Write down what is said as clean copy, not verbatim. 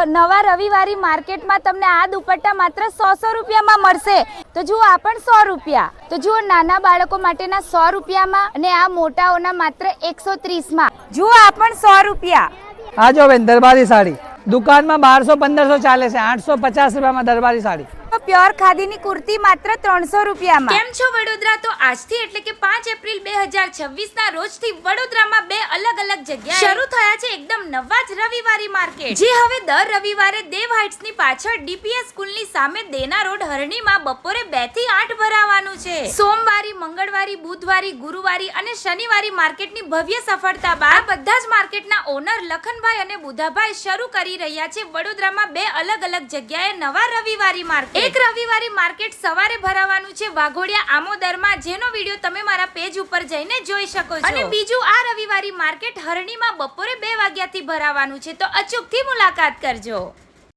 નવા રવિવારી માર્કેટમાં તમને આ દુપટ્ટા માત્ર 100 રૂપિયામાં મળશે. તો જુઓ આ પણ 100 રૂપિયા. તો જુઓ નાના બાળકો માટેના 100 રૂપિયામાં અને આ મોટાઓના માત્ર 130માં. જુઓ આ પણ 100 રૂપિયા. આ જો બેન દરબારી સાડી દુકાનમાં 1200-1500 ચાલે છે, 850 રૂપિયામાં દરબારી સાડી. પ્યોર ખાદીની કુર્તી માત્ર 300 રૂપિયામાં. કેમ છો વડોદરા? તો આજથી એટલે કે 5 એપ્રિલ 2026 ના રોજથી વડોદરામાં બે અલગ અલગ જગ્યાએ શરૂ થયા છે એકદમ નવા જ રવિવારી માર્કેટ, જે હવે દર રવિવારે દેવ હાઇટ્સ ની પાછળ ડીપીએસ સ્કૂલની સામે દેના રોડ હરણીમાં બપોરે 2 થી 8 ભરાવાનું છે. સોમવારી, મંગળવારી, બુધવારી, ગુરુવારી અને શનિવારી માર્કેટની ભવ્ય સફળતા બાદ બધા જ માર્કેટના ઓનર લખનભાઈ અને બુધાભાઈ શરૂ કરી રહ્યા છે વડોદરામાં બે અલગ અલગ જગ્યાએ નવા રવિવારી માર્કેટ. એક રવિવારી માર્કેટ સવારે ભરાવાનું છે વાઘોડિયા આમોદરમાં, જેનો વિડીયો તમે મારા પેજ ઉપર જઈને જોઈ શકો છો. અને બીજું આ રવિવારી માર્કેટ હરણીમાં બપોરે 2 વાગ્યાથી ભરાવાનું છે, તો અચૂકથી મુલાકાત કરજો.